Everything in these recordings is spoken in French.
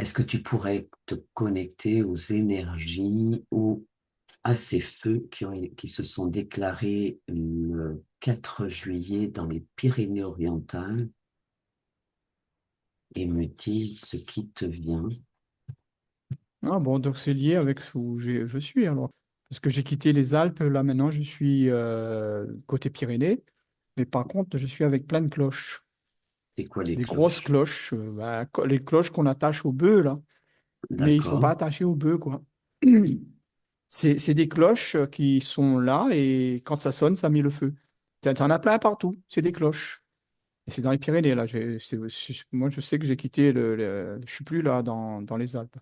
est-ce que tu pourrais te connecter aux énergies ou à ces feux qui se sont déclarés le 4 juillet dans les Pyrénées-Orientales et me dire ce qui te vient? Ah bon, donc c'est lié avec où je suis alors. Parce que j'ai quitté les Alpes, là maintenant je suis côté Pyrénées, mais par contre je suis avec plein de cloches, C'est quoi les des grosses cloches? cloches, les cloches qu'on attache au bœuf là, mais ils sont pas D'accord. attachés au bœuf quoi. C'est des cloches qui sont là et quand ça sonne, ça met le feu. T'en as plein partout, c'est des cloches. Et c'est dans les Pyrénées là. Moi je sais que j'ai quitté je suis plus là dans les Alpes.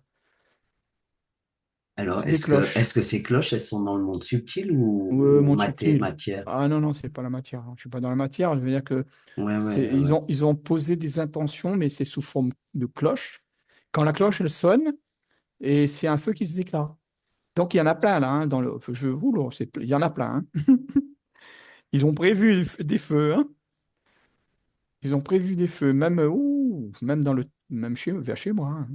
Alors, C'est des est-ce cloches. que ces cloches, elles sont dans le monde subtil Ouais, ou monde subtil. matière? Ah non, non, c'est pas la matière, hein. Je suis pas dans la matière. Je veux dire que Ouais, ouais, ouais, ouais. ils ont posé des intentions, mais c'est sous forme de cloche. Quand la cloche, elle sonne, et c'est un feu qui se déclare. Donc il y en a plein là, hein, dans le je vous, là, il y en a plein, hein. Ils ont prévu des feux, hein. Ils ont prévu des feux, même, même même vers chez moi, hein.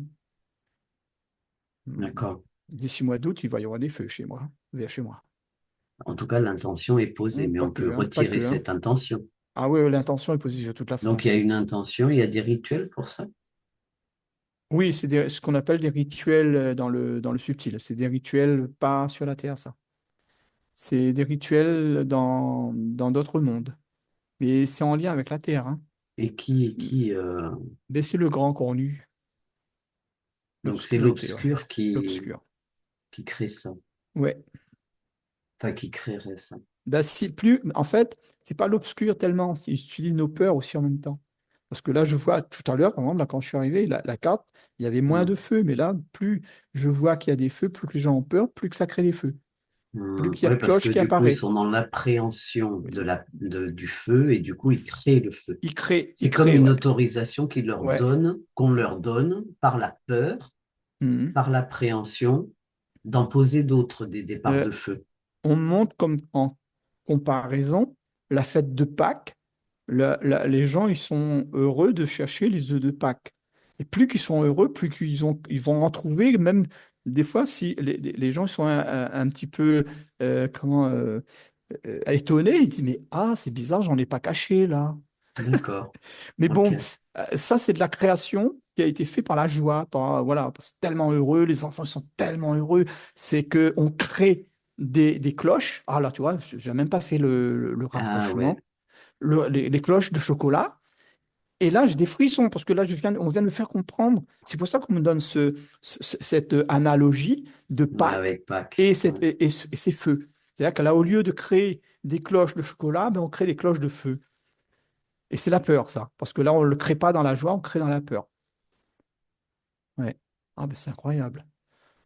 D'accord. D'ici mois d'août, il va y avoir des feux chez moi, hein, vers chez moi. En tout cas, l'intention est posée, mais Pas on peut que, hein, pas retirer que, hein. cette intention. Ah oui, l'intention est posée sur toute la Donc, il y a France. une intention, il y a des rituels pour ça? Oui, c'est ce qu'on appelle des rituels dans le subtil. C'est des rituels pas sur la Terre, ça. C'est des rituels dans d'autres mondes. Mais c'est en lien avec la Terre, hein. Et Mais c'est le grand connu, donc c'est l'obscurité, ouais. l'obscur L'obscur. qui crée ça, Ouais. enfin qui créerait ça. Bah, plus, en fait, c'est pas l'obscur tellement, ils utilisent nos peurs aussi en même temps. Parce que là, je vois tout à l'heure, par exemple, là, quand je suis arrivé, la carte, il y avait moins Hum, de feux. Mais là, plus je vois qu'il y a des feux, plus que les gens ont peur, plus que ça crée des feux. Plus qu'il y a ouais, de parce que cloches qui du coup, ils apparaissent. sont dans l'appréhension Oui. du feu et du coup, ils créent le feu. Il C'est comme crée, une ouais. autorisation Ouais. qu'on leur donne par la peur, Mhm. par l'appréhension, d'en poser d'autres, des départs Euh, de feu. on montre comme en comparaison la fête de Pâques. Les gens, ils sont heureux de chercher les œufs de Pâques. Et plus qu'ils sont heureux, plus ils vont en trouver. Même des fois, si les gens sont un petit peu étonnés, ils disent, mais ah, c'est bizarre, j'en ai pas caché là. D'accord. Mais Ok. bon, ça, c'est de la création qui a été fait par la joie, voilà, parce que c'est tellement heureux, les enfants sont tellement heureux, c'est que on crée des cloches. Ah là, tu vois, j'ai même pas fait le Ah ouais. rapprochement. Les cloches de chocolat. Et là, j'ai des frissons parce que là, on vient de me faire comprendre. C'est pour ça qu'on me donne cette analogie de Ouais, Pâques avec Pâques. Ouais. et ces feux. C'est-à-dire que là, au lieu de créer des cloches de chocolat, ben, on crée des cloches de feu. Et c'est la peur, ça. Parce que là, on ne le crée pas dans la joie, on crée dans la peur. Ouais. Ah, ben c'est incroyable.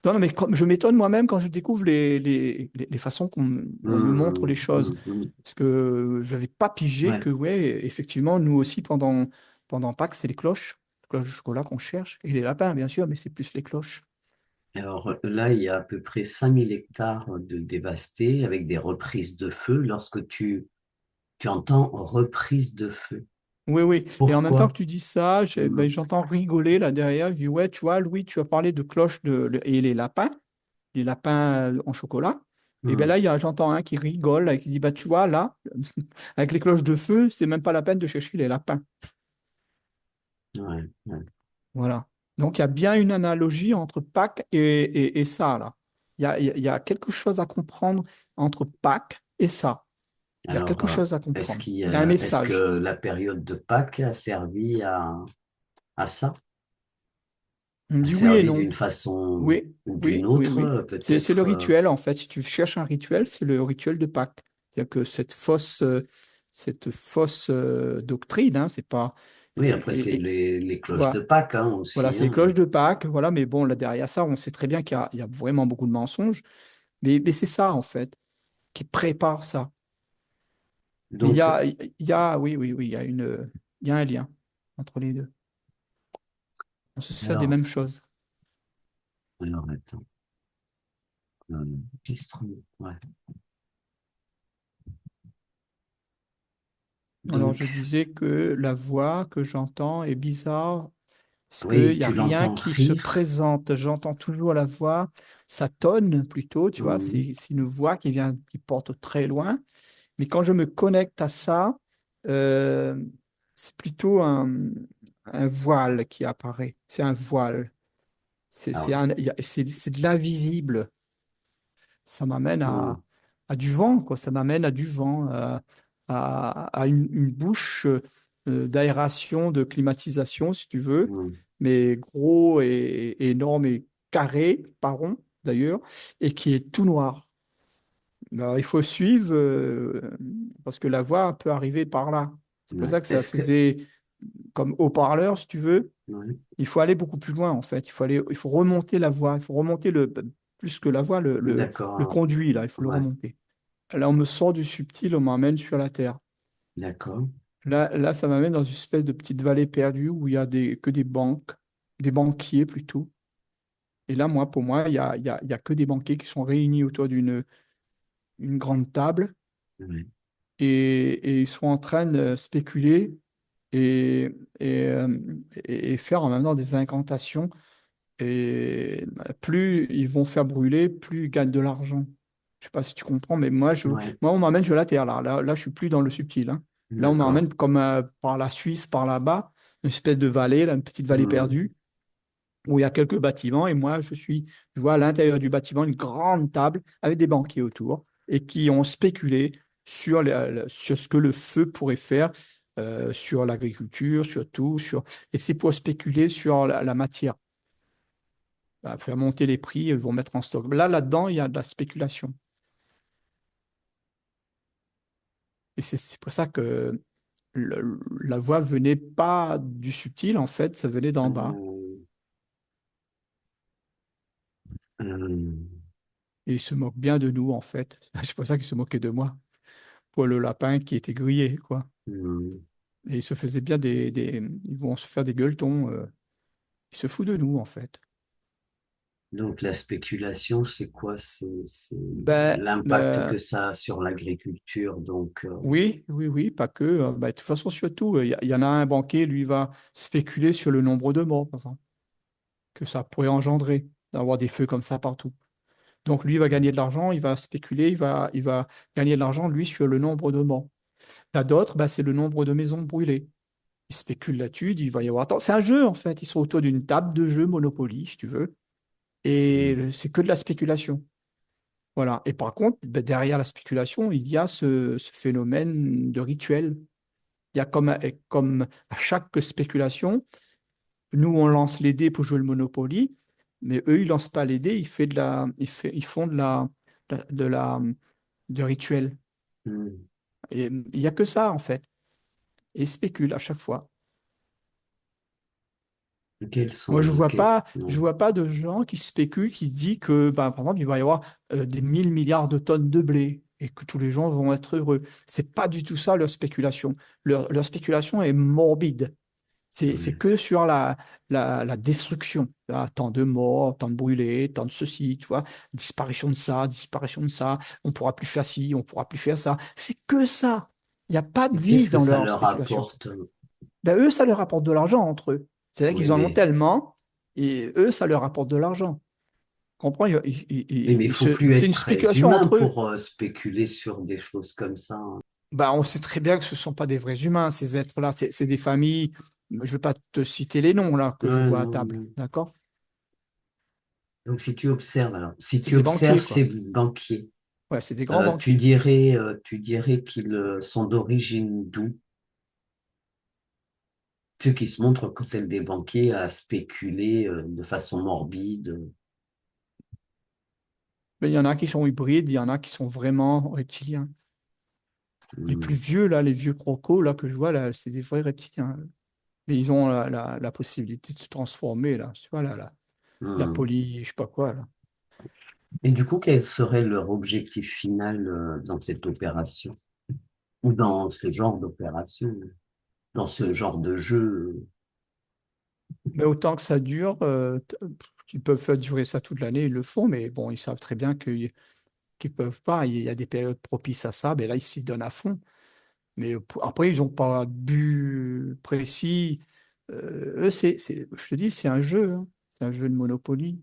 Non, non, mais je m'étonne moi-même quand je découvre les façons on me montre les choses. Hum. Parce que je n'avais pas pigé Ouais. que, ouais, effectivement, nous aussi, pendant Pâques, c'est les cloches de chocolat qu'on cherche. Et les lapins, bien sûr, mais c'est plus les cloches. Alors là, il y a à peu près 5 000 hectares de dévastés avec des reprises de feu. Lorsque tu entends reprise de feu, Oui, oui. Et en même temps que pourquoi? tu dis ça, ben, Hum, j'entends rigoler là derrière. Je dis, ouais, tu vois, Louis, tu as parlé de cloches et les lapins en chocolat. Et bien hum. là, j'entends un qui rigole, et qui dit, bah, tu vois, là, avec les cloches de feu, c'est même pas la peine de chercher les lapins. Ouais, ouais. Voilà. Donc, il y a bien une analogie entre Pâques et ça, là. Il y a quelque chose à comprendre entre Pâques et ça. Il y a Alors, quelque chose à comprendre. Il y a un est-ce que message. la période de Pâques a servi à ça? On me A dit oui et servi non. d'une façon Oui, ou d'une oui, oui, autre, oui. C'est le peut-être? rituel, en fait. Si tu cherches un rituel, c'est le rituel de Pâques. C'est-à-dire que cette fausse doctrine, hein, c'est pas. Oui, après, c'est Et les cloches de voilà, Pâques hein, voilà, aussi. c'est les Hein. cloches de Pâques, voilà, mais bon, là derrière ça, on sait très bien il y a vraiment beaucoup de mensonges. Mais c'est ça, en fait, qui prépare ça. Mais Donc, oui, oui, oui, il y a un lien entre les deux. On se sert des alors, mêmes choses. attends. Enregistrement, ouais. Alors, Donc, je disais que la voix que j'entends est bizarre. Parce qu'il Oui, n'y a tu rien l'entends qui se rire. présente. J'entends toujours la voix, ça tonne plutôt, tu vois, Mhm. c'est une voix qui vient, qui porte très loin. Mais quand je me connecte à ça, euh, c'est plutôt un voile qui apparaît. C'est un voile. Ah oui. C'est de l'invisible. Ça m'amène Mhm. à du vent, quoi. Ça m'amène à du vent, à une bouche d'aération, de climatisation, si tu veux, Mhm. mais gros et énorme et carré, pas rond d'ailleurs, et qui est tout noir. Alors, il faut suivre parce que la voix peut arriver par là. C'est pour Ouais. ça que ça Est-ce que... faisait comme haut-parleur, si tu veux. Ouais. Il faut aller beaucoup plus loin, en fait. Il faut remonter la voix. Il faut remonter plus que la voix, le D'accord. conduit, là. Il faut le Ouais. remonter. Là, on me sort du subtil, on m'emmène sur la terre. D'accord. Là, ça m'amène dans une espèce de petite vallée perdue où il y a que des banques, des banquiers plutôt. Et là, pour moi, il y a que des banquiers qui sont réunis autour une grande table Ouais. et ils sont en train de spéculer et, et, euh, et faire en même temps des incantations. Et plus ils vont faire brûler, plus ils gagnent de l'argent. Je sais pas si tu comprends, mais Ouais. moi on m'emmène sur la terre là. Là, je suis plus dans le subtil, hein. Là, on D'accord. m'emmène comme par la Suisse, par là-bas, une espèce de vallée, là, une petite vallée Mhm. perdue, où il y a quelques bâtiments. Et moi, je vois à l'intérieur du bâtiment une grande table avec des banquiers autour et qui ont spéculé sur ce que le feu pourrait faire. Sur l'agriculture, sur tout, et c'est pour spéculer sur la matière faire monter les prix, ils vont mettre en stock. Là-dedans, il y a de la spéculation. Et c'est pour ça que la voix venait pas du subtil, en fait, ça venait d'en bas. Euh, euh, Et ils se moquent bien de nous, en fait. C'est pour ça qu'ils se moquaient de moi, pour le lapin qui était grillé, quoi. mhm. Et ils se faisaient bien ils vont se faire des gueuletons. Ils se foutent de nous, en fait. Donc la spéculation, c'est quoi? C'est l'impact Ben, que ça a sur l'agriculture. Donc, oui, pas que. Ben, de toute façon, surtout, il y en a un banquier, lui, va spéculer sur le nombre de morts, par exemple, que ça pourrait engendrer, d'avoir des feux comme ça partout. Donc lui, il va gagner de l'argent, il va spéculer, il va gagner de l'argent, lui, sur le nombre de morts. T'as d'autres, bah, c'est le nombre de maisons brûlées. Ils spéculent là-dessus, il va y avoir... Attends, c'est un jeu, en fait. Ils sont autour d'une table de jeu Monopoly, si tu veux. Et mhm. c'est que de la spéculation. Voilà. Et par contre, bah, derrière la spéculation, il y a ce phénomène de rituel. Il y a comme à chaque spéculation, nous, on lance les dés pour jouer le Monopoly, mais eux, ils lancent pas les dés, ils font de la, de rituel. Mhm. Et il n'y a que ça, en fait. Et ils spéculent à chaque fois. Quels Moi, sont... quels- je ouais. vois pas de gens qui spéculent, qui disent que, bah, par exemple, il va y avoir des 1000 milliards de tonnes de blé et que tous les gens vont être heureux. C'est pas du tout ça leur spéculation. Leur spéculation est morbide. C'est Ouais. que sur la destruction. Ah, tant de morts, tant de brûlés, tant de ceci, tu vois, disparition de ça, on pourra plus faire ci, on pourra plus faire ça. C'est que ça. Il n'y a pas de Et vie qu'est-ce que dans ça leur leur spéculation. apporte? Ben, eux, ça leur apporte de l'argent entre eux. C'est-à-dire Oui, qu'ils en ont tellement, et eux, ça leur apporte de l'argent. Comprends? mais il faut plus C'est être une très spéculation humain entre eux. pour spéculer sur des choses comme ça, hein. Ben, on sait très bien que ce ne sont pas des vrais humains, ces êtres-là. C'est des familles. Je ne vais pas te citer les noms, là, que je Ouais, vois à non, table. non. D'accord? Donc si tu observes, alors, si C'est tu des observes banquiers, ces quoi. banquiers, Ouais, c'est des grands banquiers. tu dirais qu'ils sont d'origine d'où? Ceux qui se montrent comme tels des banquiers à spéculer de façon morbide. Mais il y en a qui sont hybrides, il y en a qui sont vraiment reptiliens. Les plus Hmm. vieux, là, les vieux crocos, là, que je vois, là, c'est des vrais reptiliens. Mais ils ont la possibilité de se transformer, là. Tu vois, là, la Hmm. poly, je sais pas quoi, là. Et du coup, quel serait leur objectif final dans cette opération ou dans ce genre d'opération, dans ce genre de jeu? Mais autant que ça dure, ils peuvent faire durer ça toute l'année, ils le font, mais bon, ils savent très bien qu'ils peuvent pas. Il y a des périodes propices à ça, mais là, ils s'y donnent à fond. Mais après, ils n'ont pas de but précis. Eux, je te dis, c'est un jeu, hein. C'est un jeu de Monopoly.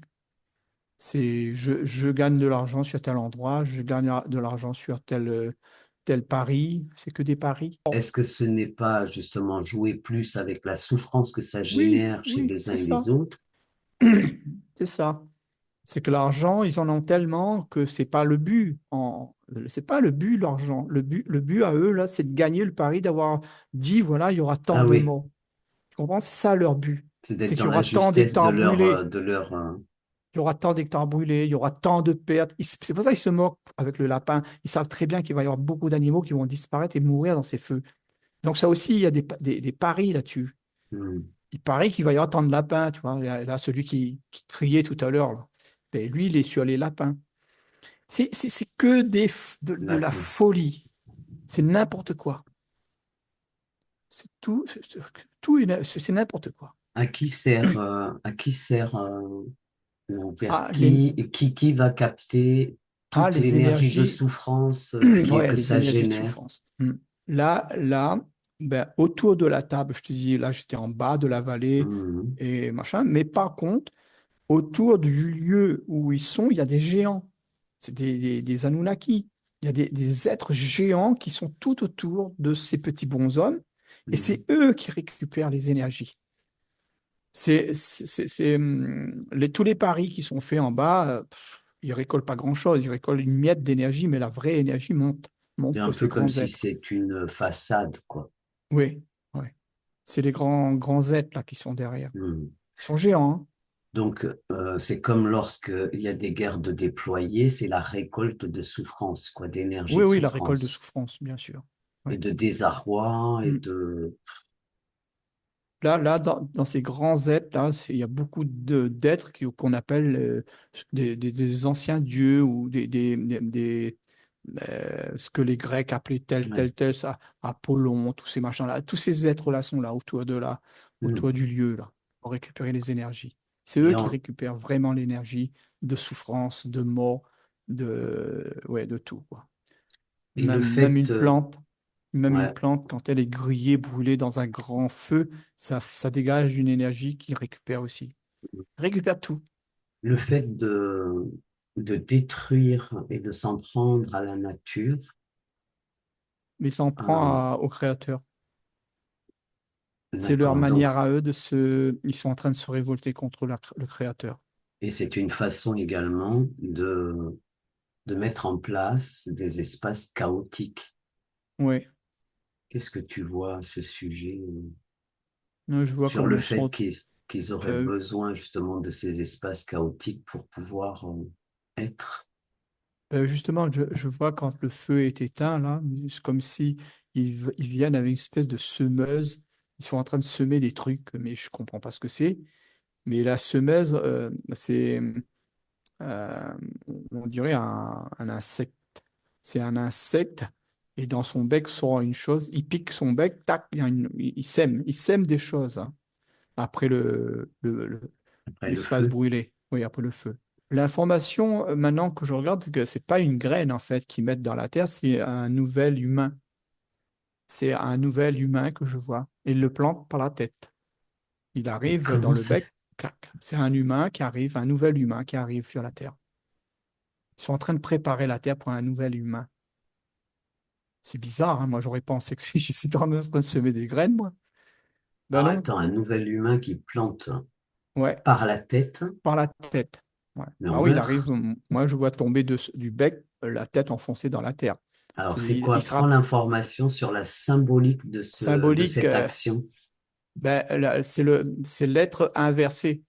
C'est je gagne de l'argent sur tel endroit, je gagne de l'argent sur tel pari. C'est que des paris. Oh, Est-ce que ce n'est pas justement jouer plus avec la souffrance que ça oui, génère chez oui, les uns c'est et les ça. autres? C'est ça. C'est que l'argent, ils en ont tellement que c'est pas le but. C'est pas le but, l'argent. Le but à eux, là, c'est de gagner le pari d'avoir dit, voilà, il y aura tant Ah de oui, morts. Tu comprends? C'est ça leur but. c'est d'être C'est qu'il dans y la aura tant justesse de d'hectares leur, brûlés. Il y aura tant d'hectares brûlés, il y aura tant de pertes. C'est pour ça qu'ils se moquent avec le lapin. Ils savent très bien qu'il va y avoir beaucoup d'animaux qui vont disparaître et mourir dans ces feux. Donc ça aussi, il y a des paris là-dessus. hmm, Il paraît qu'il va y avoir tant de lapins, tu vois. Là, celui qui criait tout à l'heure, là. Ben, lui, il est sur les lapins. C'est que de la d'accord. folie. C'est n'importe quoi. C'est tout, tout c'est n'importe quoi. À qui sert ou vers Ah, les, qui va capter toute les l'énergie de énergies, souffrance ouais, que les ça énergies de génère? souffrance. Là, ben, autour de la table, je te dis, là, j'étais en bas de la vallée Hmm, et machin. Mais par contre, autour du lieu où ils sont, il y a des géants. C'est des Anunnaki. Il y a des êtres géants qui sont tout autour de ces petits bonshommes et hmm. c'est eux qui récupèrent les énergies. Tous les paris qui sont faits en bas, ils récoltent pas grand-chose. Ils récoltent une miette d'énergie, mais la vraie énergie C'est monte un de peu ces comme grands si êtres. c'est une façade, quoi. Oui, oui. C'est les grands êtres là qui sont derrière. Hmm. Ils sont géants, hein. Donc, c'est comme lorsque il y a des guerres de déployés, c'est la récolte de souffrance, quoi, d'énergie Oui, de oui, la récolte de souffrance souffrance, bien sûr. et Oui. de désarroi et Mm. de. Là, dans ces grands êtres, là, il y a beaucoup d'êtres qu'on appelle des anciens dieux ou ce que les Grecs appelaient Ouais. ça, Apollon, tous ces machins-là. Tous ces êtres-là sont là, Hmm. autour du lieu, là, pour récupérer les énergies. C'est eux Et, qui en- récupèrent vraiment l'énergie de souffrance, de mort, ouais, de tout, quoi. et le Même fait, une plante, même une ouais, plante, quand elle est grillée, brûlée dans un grand feu, ça dégage une énergie qui récupère aussi. Récupère tout, le fait de détruire et de s'en prendre à la nature, mais ça en prend euh, au créateur. C'est leur d'accord, manière donc, à eux Ils sont en train de se révolter contre le créateur. et c'est une façon également de mettre en place des espaces chaotiques. Oui. Qu'est-ce que tu vois à ce sujet? Je vois Sur comme le ils fait sont. qu'ils auraient euh, besoin justement de ces espaces chaotiques pour pouvoir être. Justement, je vois quand le feu est éteint, là, c'est comme si ils viennent avec une espèce de semeuse. Ils sont en train de semer des trucs, mais je comprends pas ce que c'est. Mais la semeuse, c'est, euh, on dirait un insecte. C'est un insecte et dans son bec sort une chose. Il pique son bec, tac, il sème des choses, hein, après Après le l'espace feu. brûlé. Oui, après le feu. L'information, maintenant que je regarde, c'est que c'est pas une graine en fait qu'ils mettent dans la terre, c'est un nouvel humain. C'est un nouvel humain que je vois. Et il le plante par la tête. Il Et arrive dans comment le ça? bec, clac. C'est un humain qui arrive, un nouvel humain qui arrive sur la terre. Ils sont en train de préparer la terre pour un nouvel humain. C'est bizarre, hein. Moi, j'aurais pensé que si j'étais en train de semer des graines, moi. Ben Alors non. attends, un nouvel humain qui plante Ouais, par la tête, par la tête. Ouais. mais on Ah oui, il arrive. meurt. Moi, je vois tomber du bec la tête enfoncée dans la terre. Alors c'est Il quoi? Prends sera l'information sur la symbolique de symbolique. cette action. Ben, c'est l'être inversé.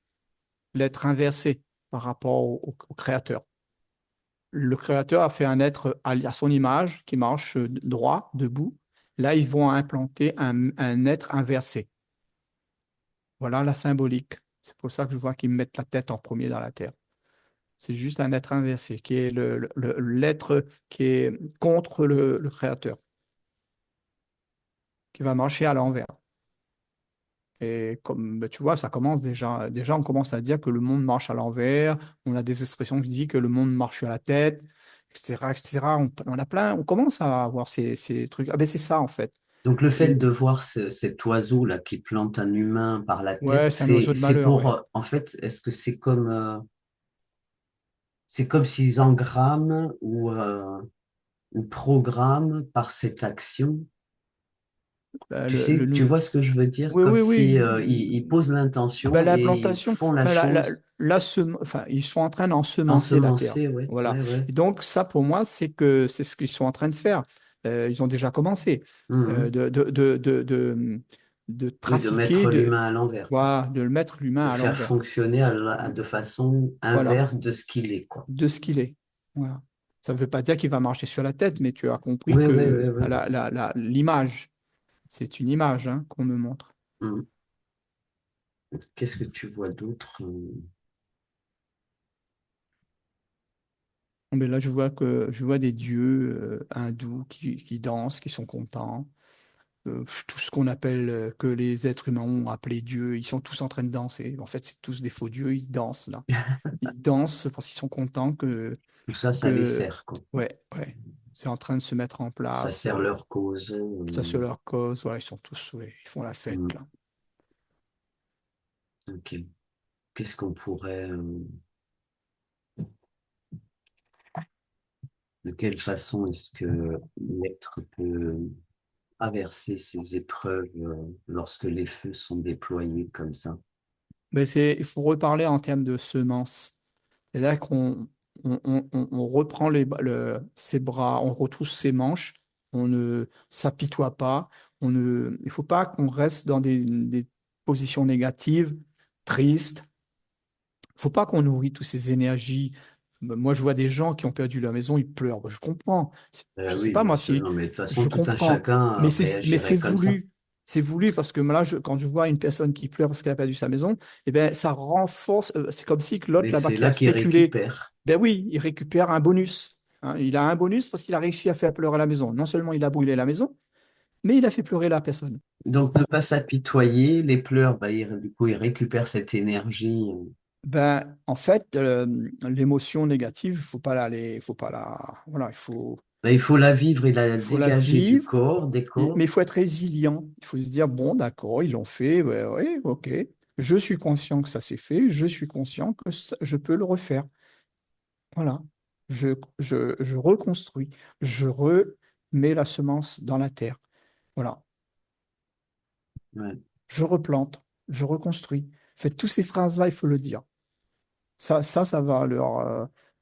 L'être inversé par rapport au créateur. Le créateur a fait un être à son image qui marche droit, debout. Là, ils vont implanter un être inversé. Voilà la symbolique. C'est pour ça que je vois qu'ils mettent la tête en premier dans la terre. C'est juste un être inversé, qui est l'être qui est contre le créateur, qui va marcher à l'envers. Et comme ben, tu vois, ça commence déjà. Déjà, on commence à dire que le monde marche à l'envers. On a des expressions qui disent que le monde marche sur la tête, etc., etc. On a plein. On commence à avoir ces trucs. Ah ben c'est ça en fait. Donc, le fait Et de voir cet oiseau-là qui plante un humain par la tête, ouais, c'est un oiseau de c'est malheur, pour, ouais. en fait, est-ce que c'est comme s'ils engramment ou programment par cette action? Bah, Tu sais, tu vois ce que je veux dire? oui, Comme oui, si oui. ils posent Ah ben, l'intention et ils l'implantation, font la enfin, chose enfin, ils sont en train d'ensemencer la terre. ensemencée, ouais, Voilà. ouais, ouais. Et donc, ça, pour moi, c'est ce qu'ils sont en train de faire. Ils ont déjà commencé Mhm. de Oui, de trafiquer, mettre l'humain à l'envers, quoi. voilà, de le mettre l'humain De à faire l'envers. fonctionner de façon Voilà, inverse de ce qu'il est, quoi. de ce qu'il est. Voilà. Ça ne veut pas dire qu'il va marcher sur la tête, mais tu as compris Oui, oui, que oui, oui. l'image, c'est une image hein, qu'on me montre. Mhm. Qu'est-ce que tu vois d'autre? Mais là, je vois des dieux hindous qui dansent, qui sont contents. Tout ce qu'on appelle, que les êtres humains ont appelé Dieu, ils sont tous en train de danser. En fait, c'est tous des faux dieux, ils dansent là. Ils dansent parce qu'ils sont contents Tout ça, ça les que, sert, quoi. ouais, ouais, c'est en train de se mettre en Ça place. sert leur cause. Ça, c'est leur cause. Voilà, ils sont tous, ouais, ils font la fête Mhm. là. Ok. Qu'est-ce qu'on pourrait, de quelle façon est-ce que l'être peut traverser ces épreuves lorsque les feux sont déployés comme ça? Mais il faut reparler en termes de semences. C'est-à-dire qu'on reprend ses bras, on retrousse ses manches, on ne s'apitoie pas, il ne faut pas qu'on reste dans des positions négatives, tristes. Il ne faut pas qu'on nourrit toutes ces énergies. Moi, je vois des gens qui ont perdu leur maison, ils pleurent. Ben, je comprends. Je ne sais Oui, pas bien moi sûr. si Non, mais de toute façon, je tout un comprends, chacun mais c'est réagirait comme ça. voulu. C'est voulu parce que là, quand je vois une personne qui pleure parce qu'elle a perdu sa maison, eh ben, ça renforce. C'est comme si que Mais l'autre là-bas c'est qui là a qu'il spéculé, récupère. ben oui, il récupère un bonus. Hein. Il a un bonus parce qu'il a réussi à faire pleurer la maison. Non seulement il a brûlé la maison, mais il a fait pleurer la personne. Donc, ne pas s'apitoyer, les pleurs, bah, du coup, ils récupèrent cette énergie. Ben, en fait, l'émotion négative, voilà, Bah, il faut la vivre et la faut la dégager du vivre, corps, des mais corps. il faut être résilient. Il faut se dire, bon, d'accord, ils l'ont fait, ouais, ouais, ok. Je suis conscient que ça s'est fait, je suis conscient que je peux le refaire. Voilà. Je reconstruis, je remets la semence dans la terre. Voilà. Ouais. Je replante, je reconstruis. En fait, toutes ces phrases-là, il faut le dire. Ça va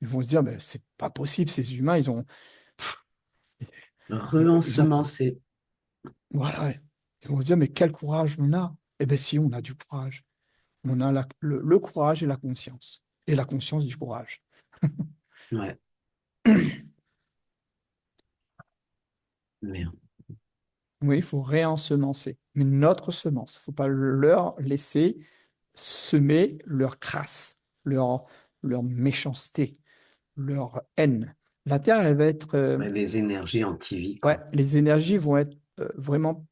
ils vont se dire, mais c'est pas possible, ces humains, ils ont, Re-ensemencer. voilà. Ils vont se dire, mais quel courage on a. Eh bien, si, on a du courage. On a le courage et la conscience. Et la conscience du courage. Ouais. Merde. Oui, il faut réensemencer. Mais notre semence, il ne faut pas leur laisser semer leur crasse, leur méchanceté, leur haine. La terre, elle va être, Ouais, les énergies anti-vie, ouais, quoi. les énergies vont être vraiment,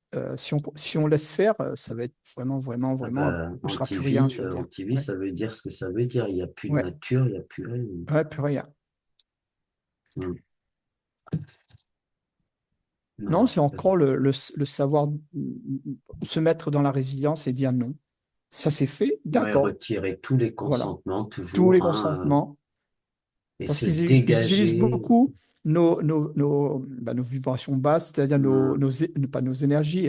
si on laisse faire, ça va être vraiment, vraiment, Ah vraiment, il bah, ne sera plus rien sur la terre. anti-vie, Ouais, ça veut dire ce que ça veut dire. Il n'y a plus de ouais, nature, il n'y a plus rien. ouais, plus rien. Hmm. Non, Non, c'est encore le savoir se mettre dans la résilience et dire non. Ça s'est fait, ouais, d'accord, retirer tous les voilà. consentements, Tous les toujours, hein, consentements, et parce se qu'ils utilisent dégager. beaucoup nos vibrations basses, c'est-à-dire Hmm. pas nos énergies,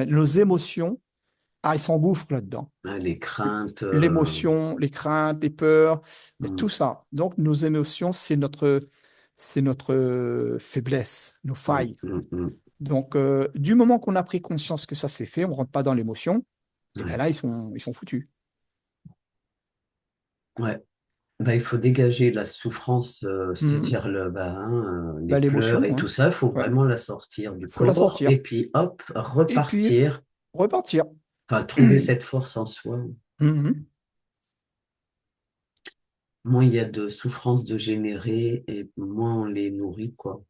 nos émotions. Ah, ils s'engouffrent là-dedans. Hein, les craintes. L'émotion, les craintes, les peurs, et Hmm, tout ça. Donc, nos émotions, c'est notre faiblesse, nos hmm, failles. hmm, hmm. Donc, du moment qu'on a pris conscience que ça s'est fait, on ne rentre pas dans l'émotion, et bien Ouais, là, ils sont foutus. ouais. Bah, il faut dégager la souffrance, Mhm. c'est-à-dire les Ben, pleurs l'émotion, et tout hein. ça, il faut Ouais, vraiment la sortir du faut la corps sortir. et puis hop, Et puis, repartir, repartir. enfin trouver cette force en soi. Mhm. Moins il y a de souffrances de générer et moins on les nourrit, quoi.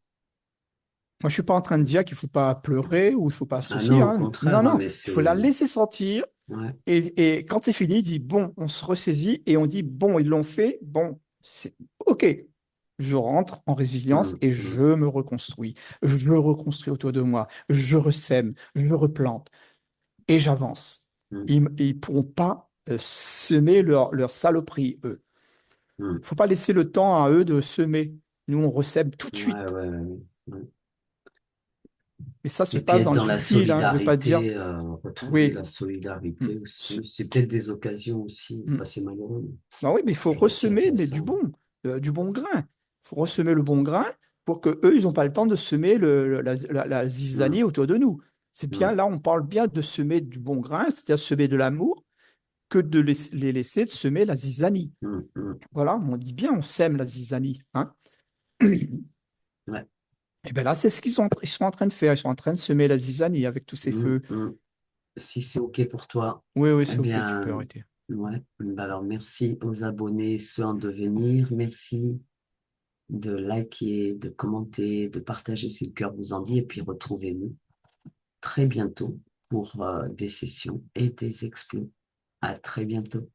Moi, je suis pas en train de dire qu'il faut pas pleurer ou il faut pas Ah ceci, non, au hein. Non, contraire, hein, non, mais il faut c'est... la laisser sortir. Ouais, Et quand c'est fini, il dit, bon, on se ressaisit et on dit, bon, ils l'ont fait, bon, c'est OK, je rentre en résilience hum, et hum, je me reconstruis. Je reconstruis autour de moi. Je ressème, je replante et j'avance. hum, Ils pourront pas semer leur saloperie, eux. hum. Faut pas laisser le temps à eux de semer. Nous, on ressème tout de Ouais, suite. ouais, ouais, ouais. Mais ça se Et puis passe être dans le dans la subtil, hein. Je veux pas dire, solidarité, retrouver oui, la hmm, solidarité aussi. ce- C'est peut-être des occasions aussi. hmm. Enfin, c'est malheureux, mais Bah oui, mais il faut j'évoquais un ressemer, peu mais ça. du bon grain. Il faut ressemer le bon grain pour que eux, ils n'ont pas le temps de semer la Hum, zizanie autour de nous. C'est bien, hum, là, on parle bien de semer du bon grain, c'est-à-dire semer de l'amour, que de les laisser de semer la zizanie. hum, hum. Voilà, on dit bien, on sème la zizanie, hein. Ouais. Et bien là, c'est ce ils sont en train de faire. Ils sont en train de semer la zizanie avec tous ces Hum, feux. hum. Si c'est OK pour toi, Oui, oui, eh c'est OK, tu peux bien, arrêter. ouais. Bah alors, merci aux abonnés, ceux en devenir. Merci de liker, de commenter, de partager si le cœur vous en dit. Et puis, retrouvez-nous très bientôt pour des sessions et des explos. À très bientôt.